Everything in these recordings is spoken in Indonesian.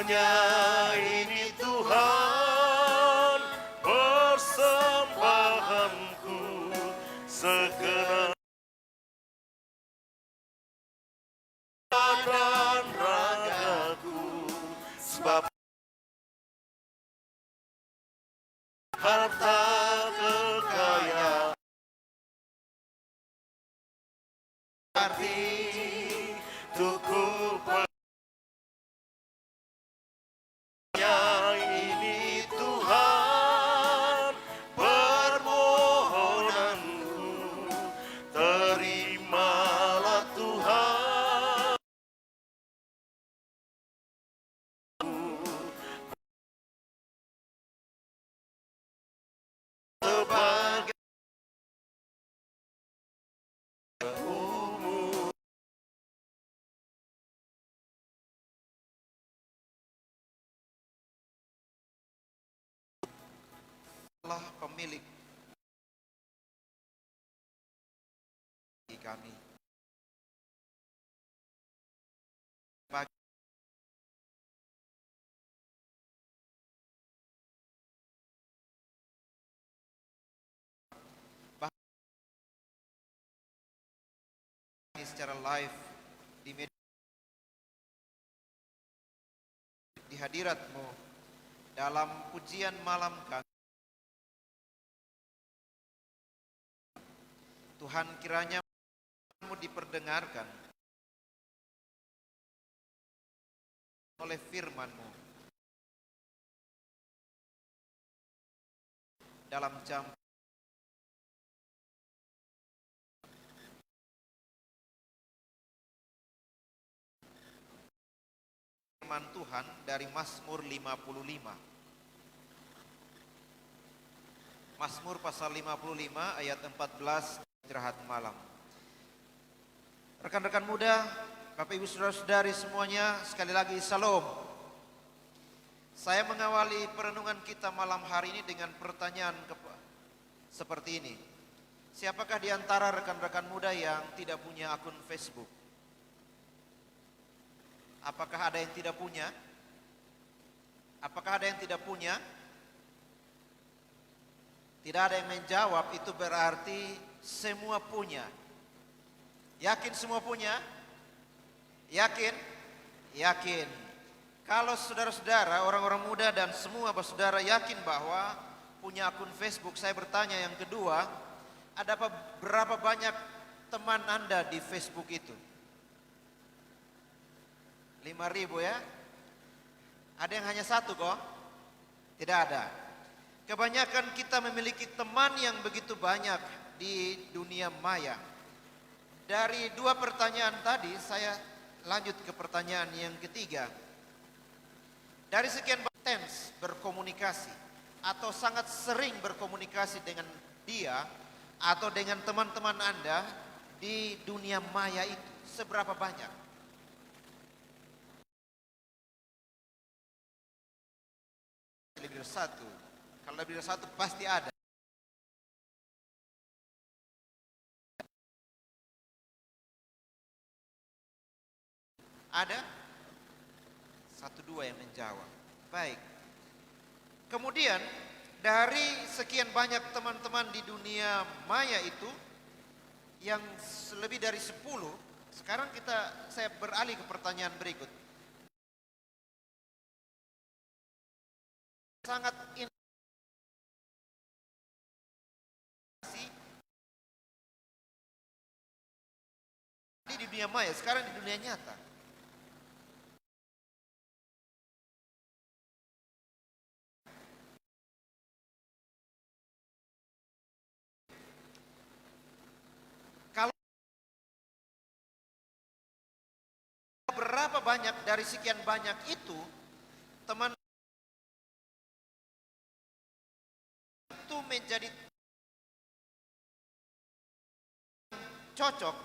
ini Tuhan persembahanku segenap dan ragaku, sebab harta kekayaan arti tuku ini Tuhan permohonanku, terimalah Tuhan sebagai umum. Allah pemilik kami. Ini secara live di media, di hadirat-Mu dalam pujian malam kami. Tuhan, kiranya Mu diperdengarkan oleh firman-Mu dalam jam firman Tuhan dari Mazmur 55. Mazmur pasal 55 ayat 14, istirahat malam. Rekan-rekan muda, Bapak Ibu Saudara-saudari semuanya, sekali lagi salam. Saya mengawali perenungan kita malam hari ini dengan pertanyaan seperti ini. Siapakah di antara rekan-rekan muda yang tidak punya akun Facebook? Apakah ada yang tidak punya? Apakah ada yang tidak punya? Tidak ada yang menjawab, itu berarti semua punya. Yakin semua punya? Yakin? Yakin. Kalau saudara-saudara, orang-orang muda dan semua saudara yakin bahwa punya akun Facebook, saya bertanya yang kedua, ada berapa banyak teman Anda di Facebook itu? 5.000 ya? Ada yang hanya satu kok? Tidak ada. Kebanyakan kita memiliki teman yang begitu banyak di dunia maya. Dari dua pertanyaan tadi, saya lanjut ke pertanyaan yang ketiga. Dari sekian intens berkomunikasi atau sangat sering berkomunikasi dengan dia atau dengan teman-teman Anda di dunia maya itu, seberapa banyak? Lebih dari satu. Kalau lebih dari satu pasti ada. Ada? 1-2 yang menjawab. Baik. Kemudian dari sekian banyak teman-teman di dunia maya itu yang lebih dari 10, sekarang saya beralih ke pertanyaan berikut. Sangat di dunia maya, sekarang di dunia nyata. Kalau berapa banyak dari sekian banyak itu teman itu menjadi cocok,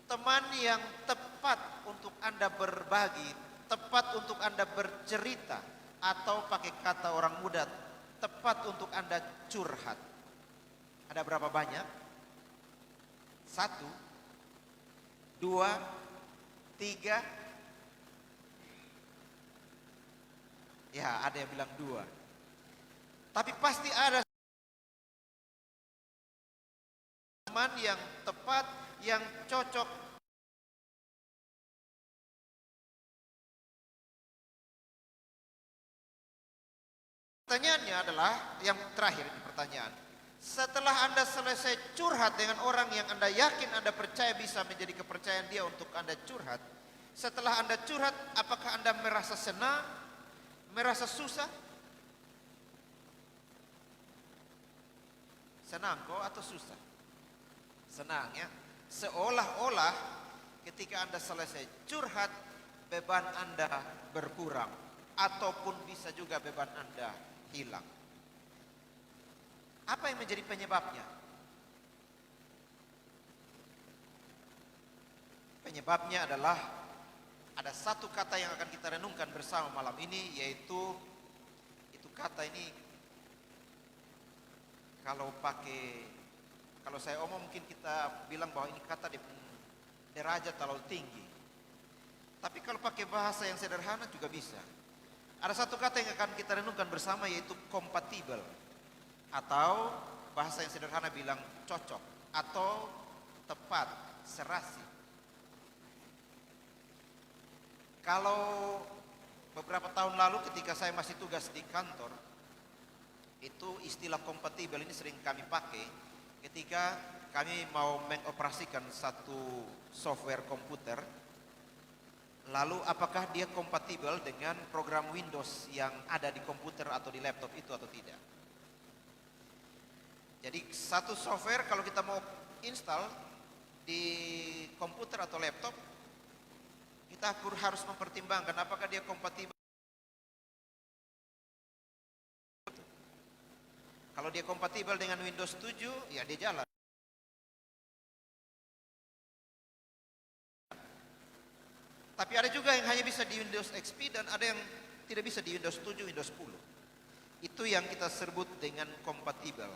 teman yang tepat untuk Anda berbagi, tepat untuk Anda bercerita, atau pakai kata orang muda, tepat untuk Anda curhat. Ada berapa banyak? 1, 2, 3, Ya, ada yang bilang 2. Tapi pasti ada teman yang tepat, yang cocok. Pertanyaannya adalah yang terakhir ini pertanyaan. Setelah Anda selesai curhat dengan orang yang Anda yakin Anda percaya bisa menjadi kepercayaan dia untuk Anda curhat. Setelah Anda curhat, apakah Anda merasa senang, merasa susah? Senang kok atau susah? Senang ya. Seolah-olah ketika Anda selesai curhat, beban Anda berkurang. Ataupun bisa juga beban Anda hilang. Apa yang menjadi penyebabnya? Penyebabnya adalah ada satu kata yang akan kita renungkan bersama malam ini, yaitu itu kata ini kalau saya omong mungkin kita bilang bahwa ini kata di derajat terlalu tinggi. Tapi kalau pakai bahasa yang sederhana juga bisa. Ada satu kata yang akan kita renungkan bersama, yaitu kompatibel. Atau bahasa yang sederhana bilang cocok atau tepat, serasi. Kalau beberapa tahun lalu ketika saya masih tugas di kantor, itu istilah kompatibel ini sering kami pakai ketika kami mau mengoperasikan satu software komputer. Lalu apakah dia kompatibel dengan program Windows yang ada di komputer atau di laptop itu atau tidak. Jadi satu software kalau kita mau install di komputer atau laptop, kita harus mempertimbangkan apakah dia kompatibel. Kalau dia kompatibel dengan Windows 7, ya dia jalan. Tapi ada juga yang hanya bisa di Windows XP dan ada yang tidak bisa di Windows 7, Windows 10. Itu yang kita sebut dengan kompatibel.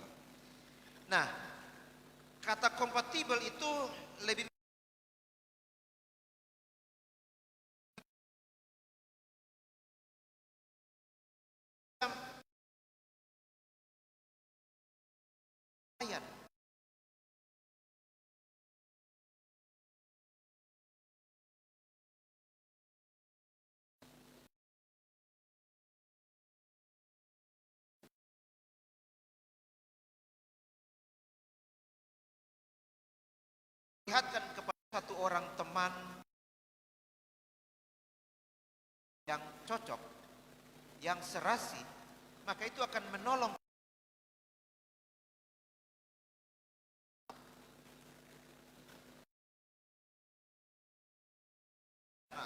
Nah, kata kompatibel itu lebih lihatkan kepada satu orang teman yang cocok, yang serasi, maka itu akan menolong.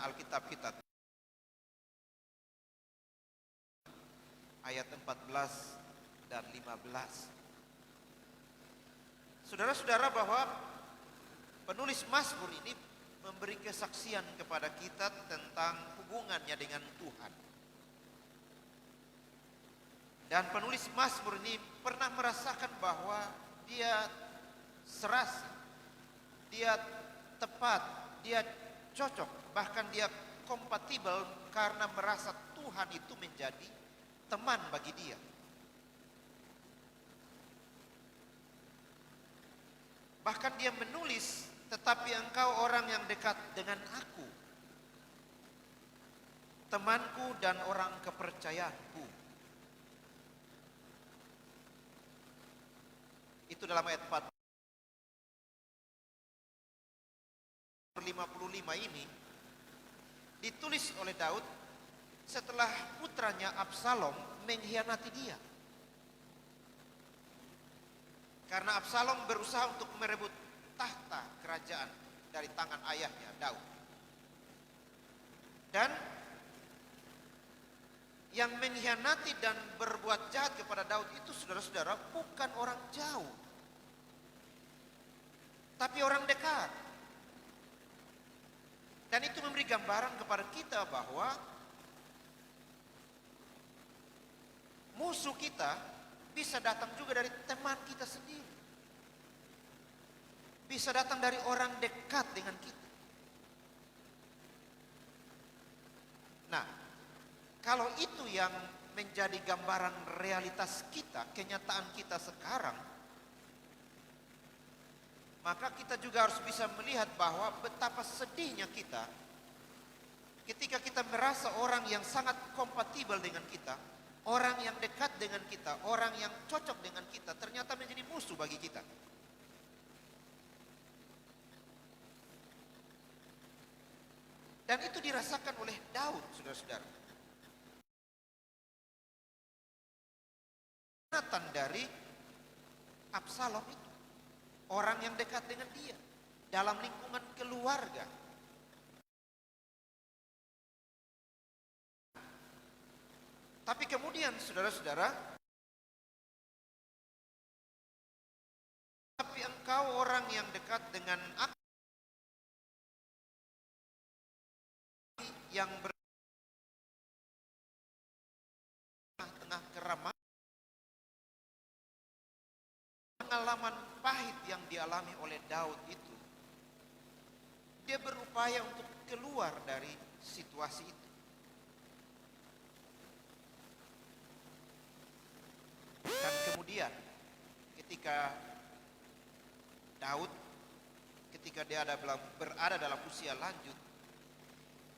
Alkitab kita ayat 14 dan 15. Saudara-saudara, bahwa penulis Mazmur ini memberi kesaksian kepada kita tentang hubungannya dengan Tuhan. Dan penulis Mazmur ini pernah merasakan bahwa dia serasi, dia tepat, dia cocok, bahkan dia kompatibel karena merasa Tuhan itu menjadi teman bagi dia. Bahkan dia menulis, tetapi engkau orang yang dekat dengan aku, temanku dan orang kepercayaanku. Itu dalam ayat 55 ini ditulis oleh Daud setelah putranya Absalom mengkhianati dia. Karena Absalom berusaha untuk merebut tahta kerajaan dari tangan ayahnya Daud. Dan yang mengkhianati dan berbuat jahat kepada Daud itu, saudara-saudara, bukan orang jauh, tapi orang dekat. Dan itu memberi gambaran kepada kita bahwa musuh kita bisa datang juga dari teman kita sendiri. Bisa datang dari orang dekat dengan kita. Nah, Kalau itu yang menjadi gambaran realitas kita, kenyataan kita sekarang, maka kita juga harus bisa melihat bahwa betapa sedihnya kita ketika kita merasa orang yang sangat kompatibel dengan kita, orang yang dekat dengan kita, orang yang cocok dengan kita, ternyata menjadi musuh bagi kita. Dan itu dirasakan oleh Daud, saudara-saudara. Nathan dari Absalom itu, orang yang dekat dengan dia, dalam lingkungan keluarga. Tapi kemudian saudara-saudara, tapi engkau orang yang dekat dengan aku, yang tengah keramaian, pengalaman pahit yang dialami oleh Daud itu, dia berupaya untuk keluar dari situasi itu. Dan kemudian ketika Daud, ketika dia berada dalam usia lanjut,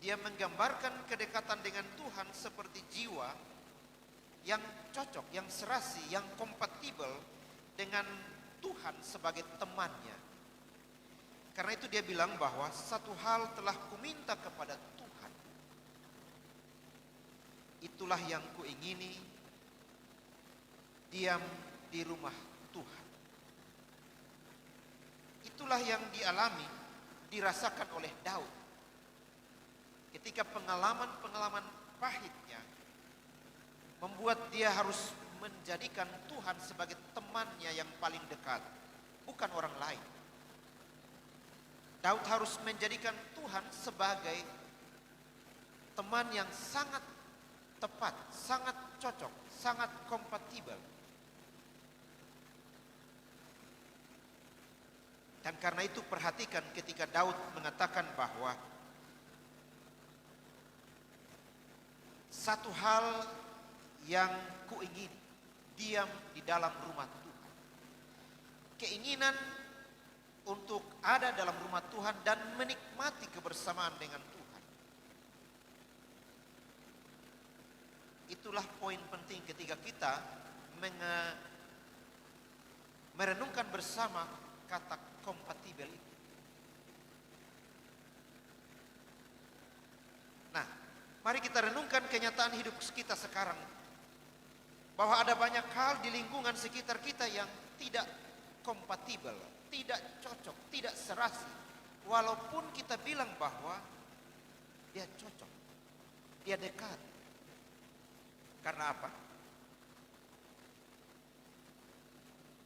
dia menggambarkan kedekatan dengan Tuhan seperti jiwa yang cocok, yang serasi, yang kompatibel dengan Tuhan sebagai temannya. Karena itu dia bilang bahwa satu hal telah kuminta kepada Tuhan, itulah yang kuingini, diam di rumah Tuhan. Itulah yang dialami, dirasakan oleh Daud ketika pengalaman-pengalaman pahitnya membuat dia harus menjadikan Tuhan sebagai temannya yang paling dekat, bukan orang lain. Daud harus menjadikan Tuhan sebagai teman yang sangat tepat, sangat cocok, sangat kompatibel. Dan karena itu perhatikan ketika Daud mengatakan bahwa satu hal yang kuingini, diam di dalam rumah Tuhan. Keinginan untuk ada dalam rumah Tuhan dan menikmati kebersamaan dengan Tuhan. Itulah poin penting ketika kita merenungkan bersama kata kompatibel itu. Nah, mari kita renungkan kenyataan hidup kita sekarang, bahwa ada banyak hal di lingkungan sekitar kita yang tidak kompatibel, tidak cocok, tidak serasi. Walaupun kita bilang bahwa dia cocok, dia dekat. Karena apa?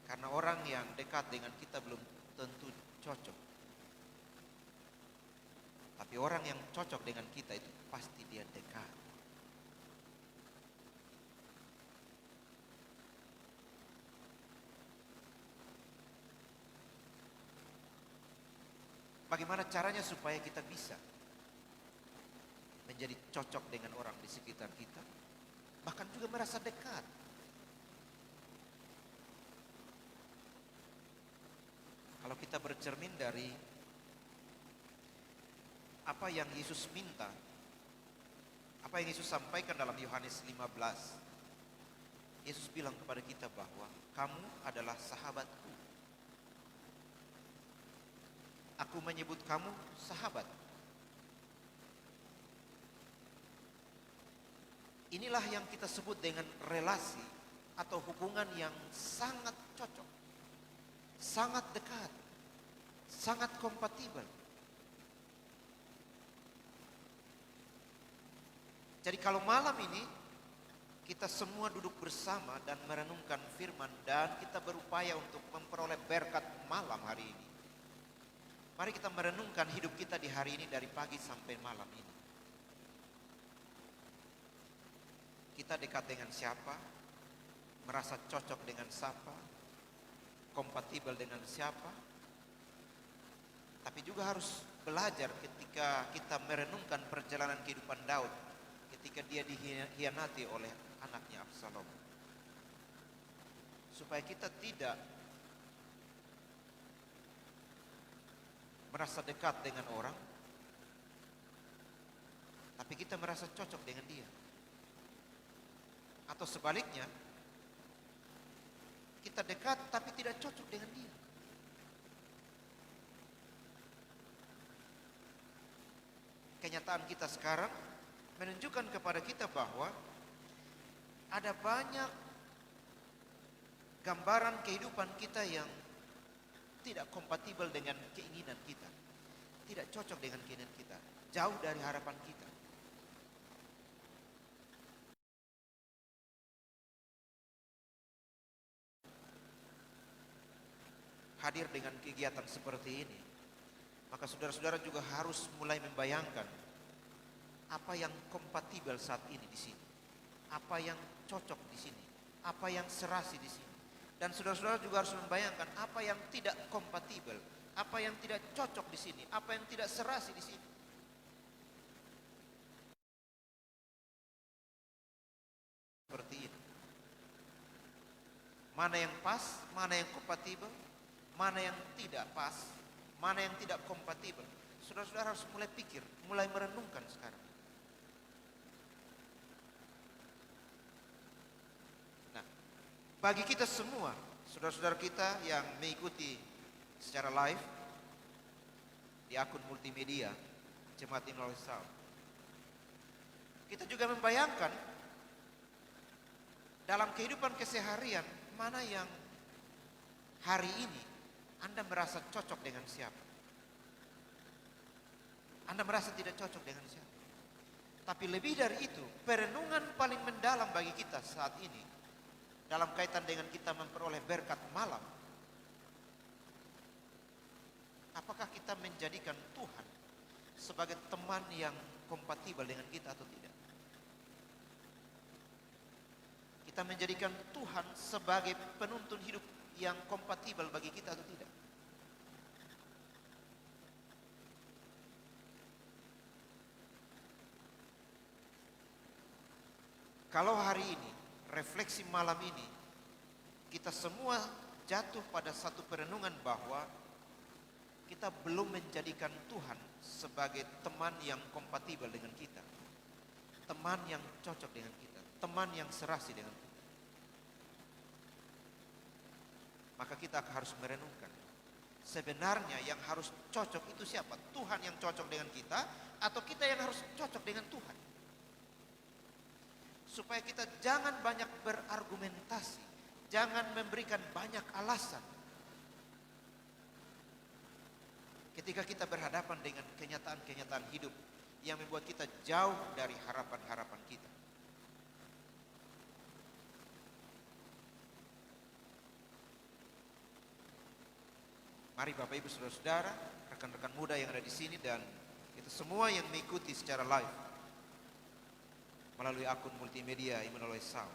Karena orang yang dekat dengan kita belum tentu cocok. Tapi orang yang cocok dengan kita itu pasti dia dekat. Bagaimana caranya supaya kita bisa menjadi cocok dengan orang di sekitar kita, bahkan juga merasa dekat? Kalau kita bercermin dari apa yang Yesus minta, apa yang Yesus sampaikan dalam Yohanes 15, Yesus bilang kepada kita bahwa kamu adalah sahabatku. Aku menyebut kamu sahabat. Inilah yang kita sebut dengan relasi atau hubungan yang sangat cocok, sangat dekat, sangat kompatibel. Jadi kalau malam ini kita semua duduk bersama dan merenungkan firman dan kita berupaya untuk memperoleh berkat malam hari ini, mari kita merenungkan hidup kita di hari ini dari pagi sampai malam ini. Kita dekat dengan siapa? Merasa cocok dengan siapa? Kompatibel dengan siapa? Tapi juga harus belajar ketika kita merenungkan perjalanan kehidupan Daud. ketika dia dikhianati oleh anaknya Absalom. Supaya kita tidak merasa dekat dengan orang, tapi kita merasa cocok dengan dia. Atau sebaliknya, kita dekat tapi tidak cocok dengan dia. Kenyataan kita sekarang menunjukkan kepada kita bahwa ada banyak gambaran kehidupan kita yang tidak kompatibel dengan keinginan kita, tidak cocok dengan keinginan kita, jauh dari harapan kita. Hadir dengan kegiatan seperti ini, maka saudara-saudara juga harus mulai membayangkan apa yang kompatibel saat ini di sini, apa yang cocok di sini, apa yang serasi di sini. Dan saudara-saudara juga harus membayangkan apa yang tidak kompatibel, apa yang tidak cocok di sini, apa yang tidak serasi di sini. Seperti ini. Mana yang pas, mana yang kompatibel, mana yang tidak pas, mana yang tidak kompatibel. Saudara-saudara harus mulai pikir, mulai merenungkan sekarang. Nah, bagi kita semua, saudara-saudara kita yang mengikuti secara live di akun multimedia Jemaat Immanuel South, kita juga membayangkan dalam kehidupan keseharian mana yang hari ini Anda merasa cocok dengan siapa, Anda merasa tidak cocok dengan siapa. Tapi lebih dari itu, perenungan paling mendalam bagi kita saat ini dalam kaitan dengan kita memperoleh berkat malam, apakah kita menjadikan Tuhan sebagai teman yang kompatibel dengan kita atau tidak? Kita menjadikan Tuhan sebagai penuntun hidup yang kompatibel bagi kita atau tidak? Kalau hari ini, refleksi malam ini, kita semua jatuh pada satu perenungan bahwa kita belum menjadikan Tuhan sebagai teman yang kompatibel dengan kita, teman yang cocok dengan kita, teman yang serasi dengan kita, maka kita harus merenungkan sebenarnya yang harus cocok itu siapa? Tuhan yang cocok dengan kita atau kita yang harus cocok dengan Tuhan? Supaya kita jangan banyak berargumentasi, jangan memberikan banyak alasan ketika kita berhadapan dengan kenyataan-kenyataan hidup yang membuat kita jauh dari harapan-harapan kita. Mari Bapak Ibu Saudara-saudara, rekan-rekan muda yang ada di sini dan kita semua yang mengikuti secara live melalui akun multimedia Immanuel South.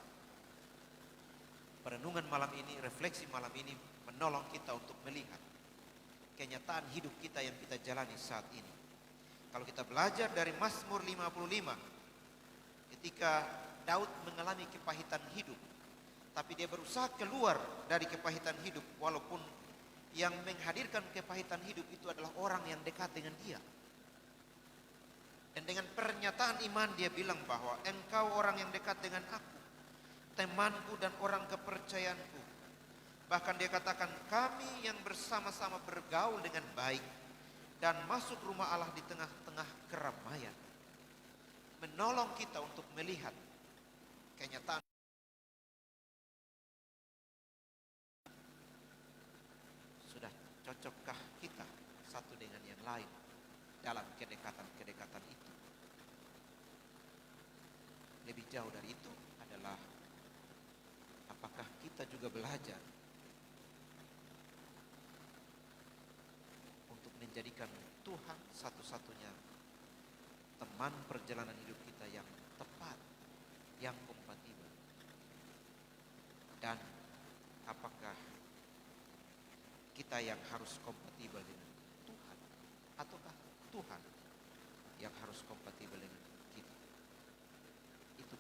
Perenungan malam ini, refleksi malam ini menolong kita untuk melihat kenyataan hidup kita yang kita jalani saat ini. Kalau kita belajar dari Mazmur 55, ketika Daud mengalami kepahitan hidup, tapi dia berusaha keluar dari kepahitan hidup, walaupun yang menghadirkan kepahitan hidup itu adalah orang yang dekat dengan dia. Dan dengan pernyataan iman dia bilang bahwa engkau orang yang dekat dengan aku, temanku dan orang kepercayaanku. Bahkan dia katakan kami yang bersama-sama bergaul dengan baik dan masuk rumah Allah di tengah-tengah keramaian. Menolong kita untuk melihat kenyataan. Sudah cocokkah kita satu dengan yang lain dalam kedekatan-kedekatan itu? Lebih jauh dari itu adalah apakah kita juga belajar untuk menjadikan Tuhan satu-satunya teman perjalanan hidup kita yang tepat, yang kompatibel. Dan apakah kita yang harus kompatibel dengan Tuhan ataukah Tuhan yang harus kompatibel dengan kita?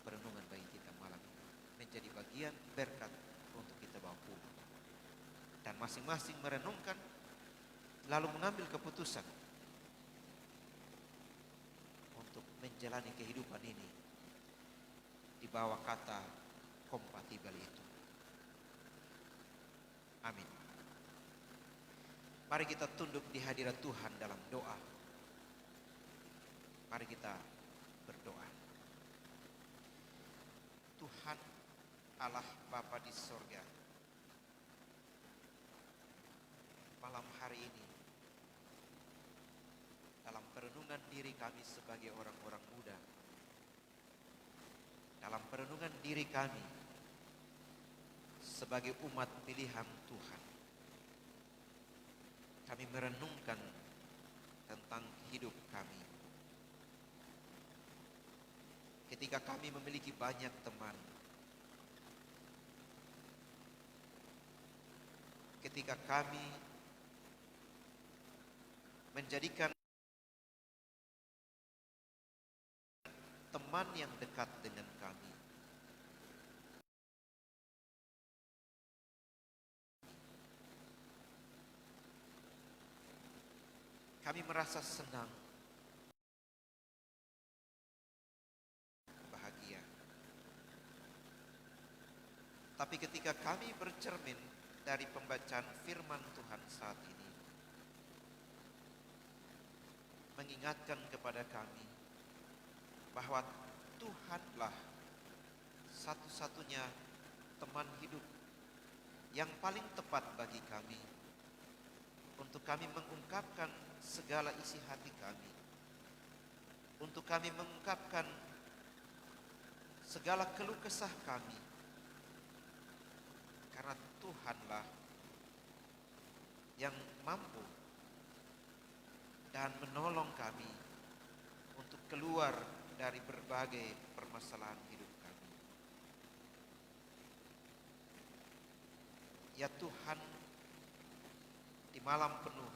perenungan bagi kita malam ini. Menjadi bagian berkat untuk kita bawa pulang. Dan masing-masing merenungkan, lalu mengambil keputusan untuk menjalani kehidupan ini di bawah kata kompatibel itu. Amin. Mari kita tunduk di hadirat Tuhan dalam doa. Mari kita berdoa. Tuhan Allah Bapa di sorga, malam hari ini dalam perenungan diri kami sebagai orang-orang muda, dalam perenungan diri kami sebagai umat pilihan Tuhan, kami merenungkan tentang hidup kami. Ketika kami memiliki banyak teman, ketika kami menjadikan teman yang dekat dengan kami, kami merasa senang, bahagia. Tapi ketika kami bercermin dari pembacaan firman Tuhan saat ini, mengingatkan kepada kami bahwa Tuhanlah satu-satunya teman hidup yang paling tepat bagi kami, untuk kami mengungkapkan segala isi hati kami, untuk kami mengungkapkan segala keluh kesah kami, karena Tuhanlah yang mampu dan menolong kami untuk keluar dari berbagai permasalahan hidup kami. Ya Tuhan, di malam penuh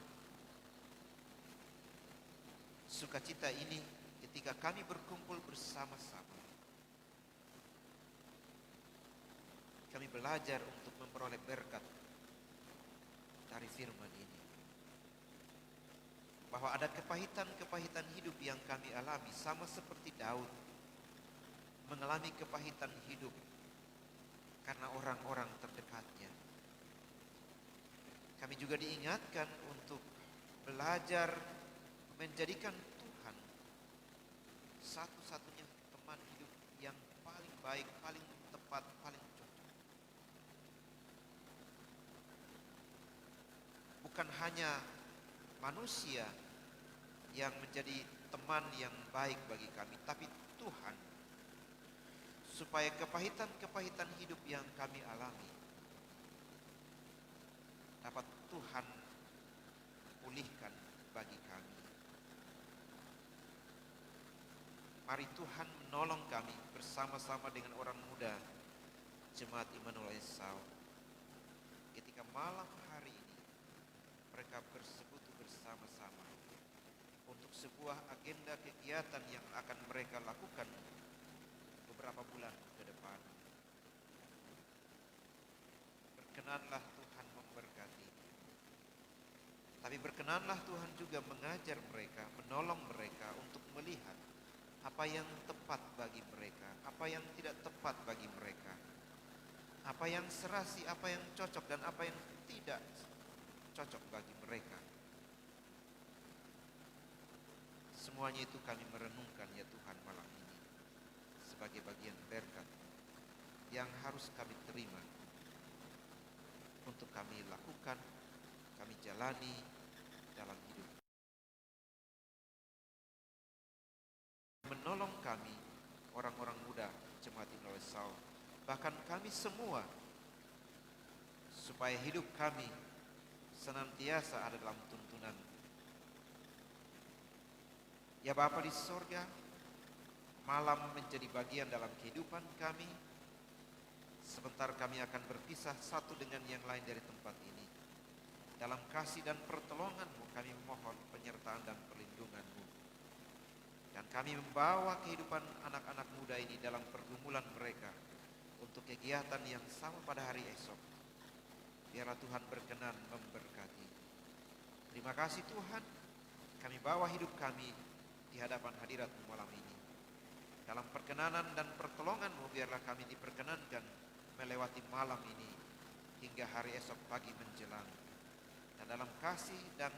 sukacita ini, ketika kami berkumpul bersama-sama, kami belajar untuk memperoleh berkat dari firman ini. Bahwa ada kepahitan-kepahitan hidup yang kami alami, sama seperti Daud mengalami kepahitan hidup karena orang-orang terdekatnya. Kami juga diingatkan untuk belajar menjadikan Tuhan satu-satunya teman hidup yang paling baik, paling tepat, paling cocok. Bukan hanya manusia yang menjadi teman yang baik bagi kami, tapi Tuhan, supaya kepahitan-kepahitan hidup yang kami alami dapat Tuhan pulihkan bagi kami. Mari Tuhan menolong kami bersama-sama dengan orang muda Jemaat Immanuel Esau, ketika malam hari ini mereka bersekutu bersama-sama untuk sebuah agenda kegiatan yang akan mereka lakukan beberapa bulan ke depan. Berkenanlah Tuhan memberkati, tapi berkenanlah Tuhan juga mengajar mereka, menolong mereka untuk melihat apa yang tepat bagi mereka, apa yang tidak tepat bagi mereka, apa yang serasi, apa yang cocok, dan apa yang tidak cocok bagi mereka. Semuanya itu kami merenungkan ya Tuhan malam ini sebagai bagian berkat yang harus kami terima untuk kami lakukan, kami jalani dalam hidup. Menolong kami, orang-orang muda Jemaat Immanuel Esau, bahkan kami semua, supaya hidup kami senantiasa ada dalam tuntunan. Ya Bapa di sorga, malam menjadi bagian dalam kehidupan kami. Sebentar kami akan berpisah satu dengan yang lain dari tempat ini. Dalam kasih dan pertolongan-Mu kami mohon penyertaan dan perlindungan-Mu. Dan kami membawa kehidupan anak-anak muda ini dalam pergumulan mereka untuk kegiatan yang sama pada hari esok. Biarlah Tuhan berkenan memberkati. Terima kasih Tuhan, kami bawa hidup kami di hadapan hadirat-Mu malam ini. Dalam perkenanan dan pertolongan-Mu, biarlah kami diperkenankan melewati malam ini hingga hari esok pagi menjelang. Dan dalam kasih dan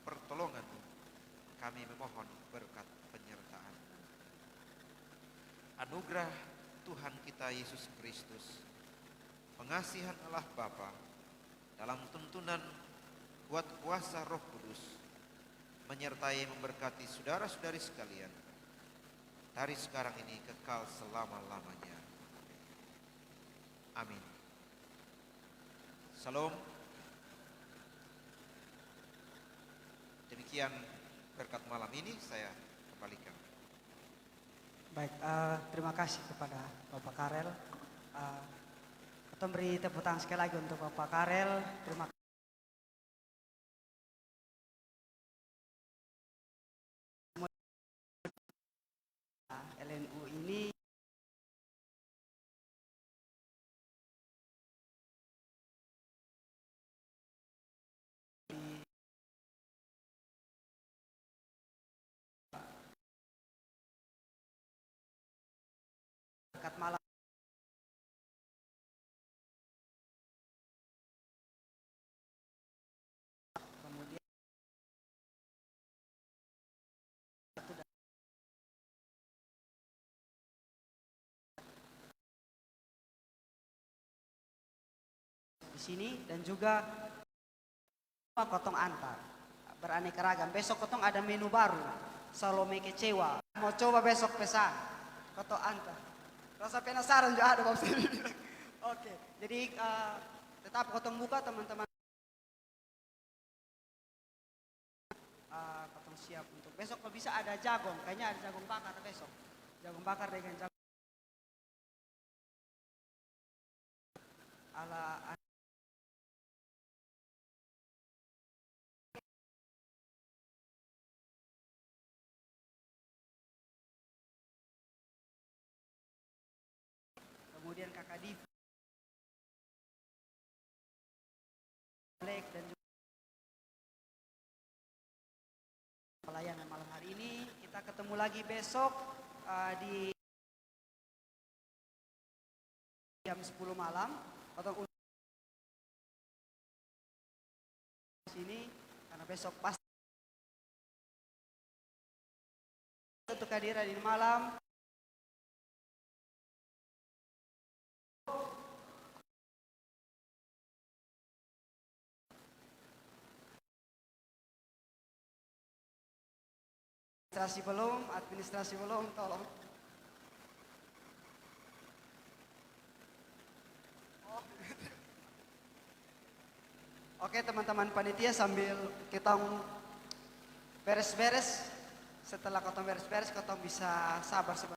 pertolongan-Mu, kami memohon berkat penyertaan. Anugerah Tuhan kita Yesus Kristus, pengasihan Allah Bapa, dalam tuntunan kuat kuasa Roh Kudus, menyertai memberkati saudara-saudari sekalian, dari sekarang ini kekal selama-lamanya. Amin. Salam. Demikian berkat malam ini saya kembalikan. Baik, terima kasih kepada Bapak Karel. Kita beri tepuk tangan sekali lagi untuk Bapak Karel. Terima kasih. LNU ini berkat malam. Kemudian di sini dan juga kotong antar beraneka ragam. Besok kotong ada menu baru, Salome kecewa. Mau coba besok pesan kotong antar. Rasa penasaran juga ada Bapak Seri bilang. Oke, jadi tetap kotong buka teman-teman. Kotong siap untuk besok. Kalau bisa ada jagung, kayaknya ada jagung bakar besok. Jagung bakar dengan jagung ala. Kemudian Kakak Div Black dan juga pelayanan malam hari ini. Kita ketemu lagi besok di jam 10 malam atau di sini karena besok pasti untuk kehadiran di malam. Administrasi belum, tolong. Oke teman-teman panitia, sambil kita beres-beres, setelah kotong beres-beres kotong bisa sabar sebentar.